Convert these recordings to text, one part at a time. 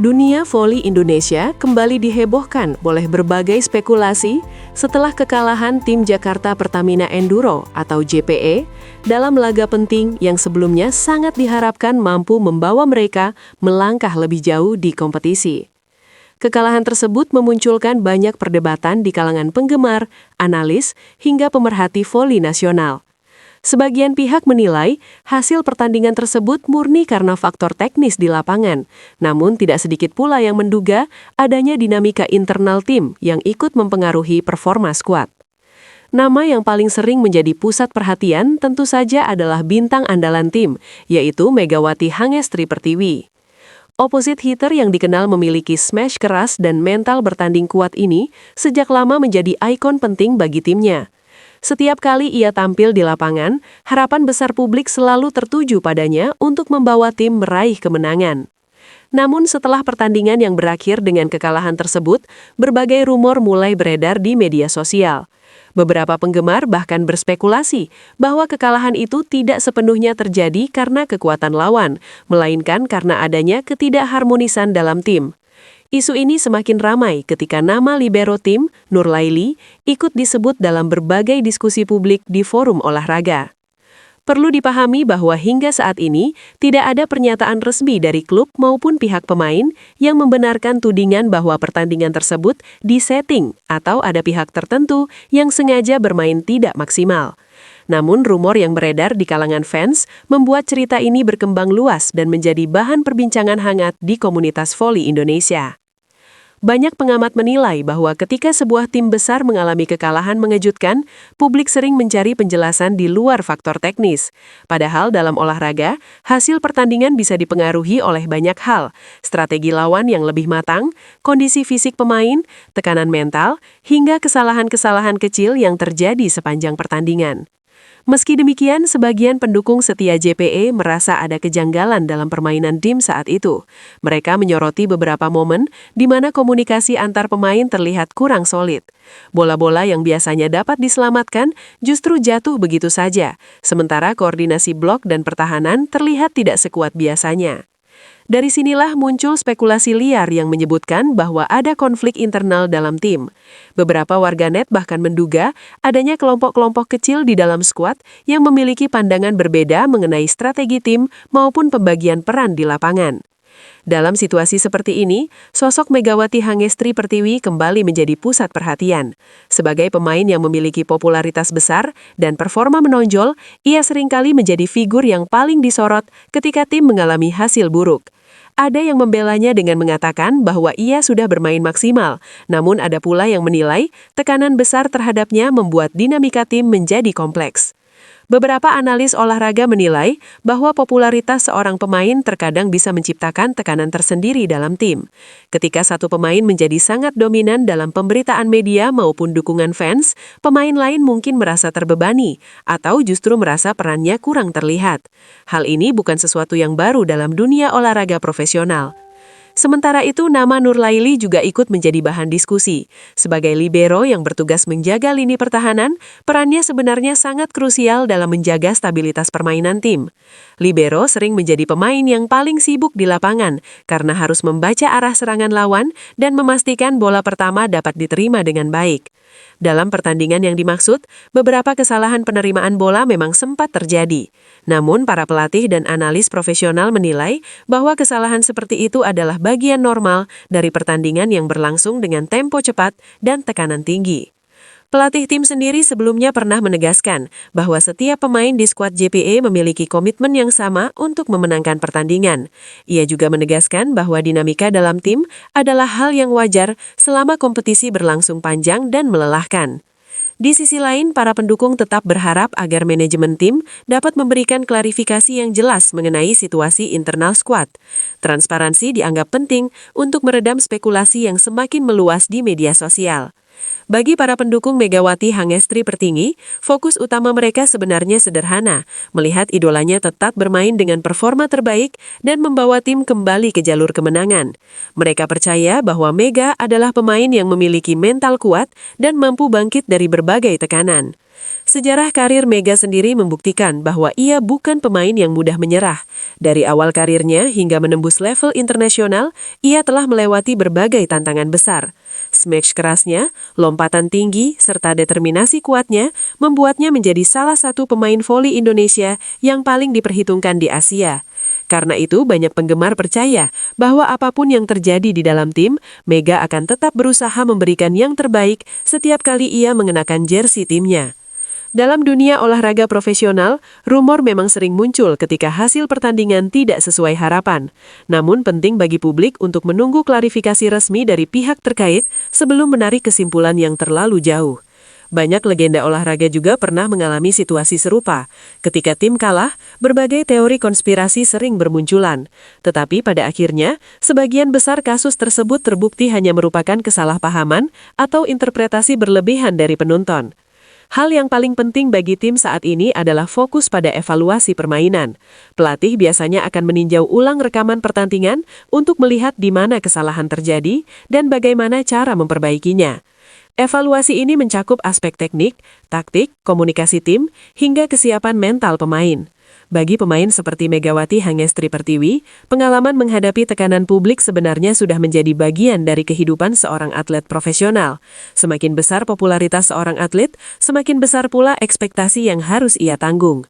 Dunia voli Indonesia kembali dihebohkan oleh berbagai spekulasi setelah kekalahan tim Jakarta Pertamina Enduro atau JPE dalam laga penting yang sebelumnya sangat diharapkan mampu membawa mereka melangkah lebih jauh di kompetisi. Kekalahan tersebut memunculkan banyak perdebatan di kalangan penggemar, analis, hingga pemerhati voli nasional. Sebagian pihak menilai hasil pertandingan tersebut murni karena faktor teknis di lapangan, namun tidak sedikit pula yang menduga adanya dinamika internal tim yang ikut mempengaruhi performa skuad. Nama yang paling sering menjadi pusat perhatian tentu saja adalah bintang andalan tim, yaitu Megawati Hangestri Pertiwi. Opposite hitter yang dikenal memiliki smash keras dan mental bertanding kuat ini sejak lama menjadi ikon penting bagi timnya. Setiap kali ia tampil di lapangan, harapan besar publik selalu tertuju padanya untuk membawa tim meraih kemenangan. Namun setelah pertandingan yang berakhir dengan kekalahan tersebut, berbagai rumor mulai beredar di media sosial. Beberapa penggemar bahkan berspekulasi bahwa kekalahan itu tidak sepenuhnya terjadi karena kekuatan lawan, melainkan karena adanya ketidakharmonisan dalam tim. Isu ini semakin ramai ketika nama libero tim, Nur Laili, ikut disebut dalam berbagai diskusi publik di forum olahraga. Perlu dipahami bahwa hingga saat ini tidak ada pernyataan resmi dari klub maupun pihak pemain yang membenarkan tudingan bahwa pertandingan tersebut disetting atau ada pihak tertentu yang sengaja bermain tidak maksimal. Namun rumor yang beredar di kalangan fans membuat cerita ini berkembang luas dan menjadi bahan perbincangan hangat di komunitas voli Indonesia. Banyak pengamat menilai bahwa ketika sebuah tim besar mengalami kekalahan mengejutkan, publik sering mencari penjelasan di luar faktor teknis. Padahal dalam olahraga, hasil pertandingan bisa dipengaruhi oleh banyak hal, strategi lawan yang lebih matang, kondisi fisik pemain, tekanan mental, hingga kesalahan-kesalahan kecil yang terjadi sepanjang pertandingan. Meski demikian, sebagian pendukung setia JPE merasa ada kejanggalan dalam permainan tim saat itu. Mereka menyoroti beberapa momen di mana komunikasi antar pemain terlihat kurang solid. Bola-bola yang biasanya dapat diselamatkan justru jatuh begitu saja, sementara koordinasi blok dan pertahanan terlihat tidak sekuat biasanya. Dari sinilah muncul spekulasi liar yang menyebutkan bahwa ada konflik internal dalam tim. Beberapa warganet bahkan menduga adanya kelompok-kelompok kecil di dalam skuad yang memiliki pandangan berbeda mengenai strategi tim maupun pembagian peran di lapangan. Dalam situasi seperti ini, sosok Megawati Hangestri Pertiwi kembali menjadi pusat perhatian. Sebagai pemain yang memiliki popularitas besar dan performa menonjol, ia seringkali menjadi figur yang paling disorot ketika tim mengalami hasil buruk. Ada yang membelanya dengan mengatakan bahwa ia sudah bermain maksimal, namun ada pula yang menilai tekanan besar terhadapnya membuat dinamika tim menjadi kompleks. Beberapa analis olahraga menilai bahwa popularitas seorang pemain terkadang bisa menciptakan tekanan tersendiri dalam tim. Ketika satu pemain menjadi sangat dominan dalam pemberitaan media maupun dukungan fans, pemain lain mungkin merasa terbebani atau justru merasa perannya kurang terlihat. Hal ini bukan sesuatu yang baru dalam dunia olahraga profesional. Sementara itu, nama Nur Laili juga ikut menjadi bahan diskusi. Sebagai libero yang bertugas menjaga lini pertahanan, perannya sebenarnya sangat krusial dalam menjaga stabilitas permainan tim. Libero sering menjadi pemain yang paling sibuk di lapangan karena harus membaca arah serangan lawan dan memastikan bola pertama dapat diterima dengan baik. Dalam pertandingan yang dimaksud, beberapa kesalahan penerimaan bola memang sempat terjadi. Namun, para pelatih dan analis profesional menilai bahwa kesalahan seperti itu adalah bagian normal dari pertandingan yang berlangsung dengan tempo cepat dan tekanan tinggi. Pelatih tim sendiri sebelumnya pernah menegaskan bahwa setiap pemain di skuad JPE memiliki komitmen yang sama untuk memenangkan pertandingan. Ia juga menegaskan bahwa dinamika dalam tim adalah hal yang wajar selama kompetisi berlangsung panjang dan melelahkan. Di sisi lain, para pendukung tetap berharap agar manajemen tim dapat memberikan klarifikasi yang jelas mengenai situasi internal skuad. Transparansi dianggap penting untuk meredam spekulasi yang semakin meluas di media sosial. Bagi para pendukung Megawati Hangestri Pertiwi, fokus utama mereka sebenarnya sederhana, melihat idolanya tetap bermain dengan performa terbaik dan membawa tim kembali ke jalur kemenangan. Mereka percaya bahwa Mega adalah pemain yang memiliki mental kuat dan mampu bangkit dari berbagai tekanan. Sejarah karir Mega sendiri membuktikan bahwa ia bukan pemain yang mudah menyerah. Dari awal karirnya hingga menembus level internasional, ia telah melewati berbagai tantangan besar. Smash kerasnya, lompatan tinggi, serta determinasi kuatnya membuatnya menjadi salah satu pemain voli Indonesia yang paling diperhitungkan di Asia. Karena itu, banyak penggemar percaya bahwa apapun yang terjadi di dalam tim, Mega akan tetap berusaha memberikan yang terbaik setiap kali ia mengenakan jersey timnya. Dalam dunia olahraga profesional, rumor memang sering muncul ketika hasil pertandingan tidak sesuai harapan. Namun penting bagi publik untuk menunggu klarifikasi resmi dari pihak terkait sebelum menarik kesimpulan yang terlalu jauh. Banyak legenda olahraga juga pernah mengalami situasi serupa. Ketika tim kalah, berbagai teori konspirasi sering bermunculan. Tetapi pada akhirnya, sebagian besar kasus tersebut terbukti hanya merupakan kesalahpahaman atau interpretasi berlebihan dari penonton. Hal yang paling penting bagi tim saat ini adalah fokus pada evaluasi permainan. Pelatih biasanya akan meninjau ulang rekaman pertandingan untuk melihat di mana kesalahan terjadi dan bagaimana cara memperbaikinya. Evaluasi ini mencakup aspek teknik, taktik, komunikasi tim, hingga kesiapan mental pemain. Bagi pemain seperti Megawati Hangestri Pertiwi, pengalaman menghadapi tekanan publik sebenarnya sudah menjadi bagian dari kehidupan seorang atlet profesional. Semakin besar popularitas seorang atlet, semakin besar pula ekspektasi yang harus ia tanggung.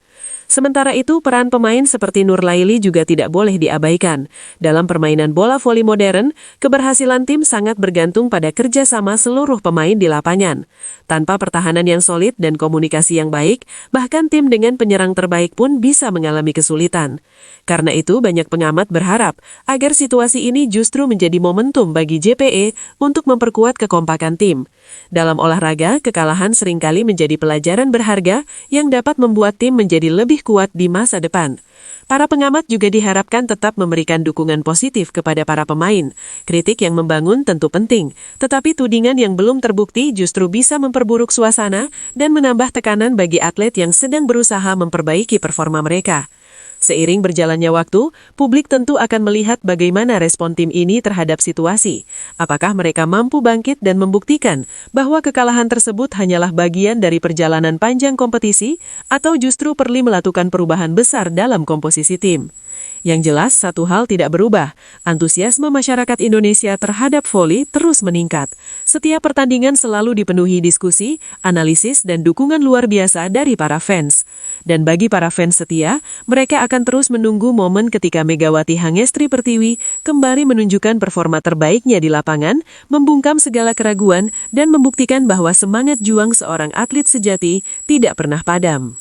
Sementara itu, peran pemain seperti Nur Laili juga tidak boleh diabaikan. Dalam permainan bola voli modern, keberhasilan tim sangat bergantung pada kerjasama seluruh pemain di lapangan. Tanpa pertahanan yang solid dan komunikasi yang baik, bahkan tim dengan penyerang terbaik pun bisa mengalami kesulitan. Karena itu, banyak pengamat berharap agar situasi ini justru menjadi momentum bagi JPE untuk memperkuat kekompakan tim. Dalam olahraga, kekalahan seringkali menjadi pelajaran berharga yang dapat membuat tim menjadi lebih kuat di masa depan. Para pengamat juga diharapkan tetap memberikan dukungan positif kepada para pemain. Kritik yang membangun tentu penting, tetapi tudingan yang belum terbukti justru bisa memperburuk suasana dan menambah tekanan bagi atlet yang sedang berusaha memperbaiki performa mereka. Seiring berjalannya waktu, publik tentu akan melihat bagaimana respon tim ini terhadap situasi. Apakah mereka mampu bangkit dan membuktikan bahwa kekalahan tersebut hanyalah bagian dari perjalanan panjang kompetisi atau justru perlu melakukan perubahan besar dalam komposisi tim. Yang jelas, satu hal tidak berubah. Antusiasme masyarakat Indonesia terhadap voli terus meningkat. Setiap pertandingan selalu dipenuhi diskusi, analisis, dan dukungan luar biasa dari para fans. Dan bagi para fans setia, mereka akan terus menunggu momen ketika Megawati Hangestri Pertiwi kembali menunjukkan performa terbaiknya di lapangan, membungkam segala keraguan, dan membuktikan bahwa semangat juang seorang atlet sejati tidak pernah padam.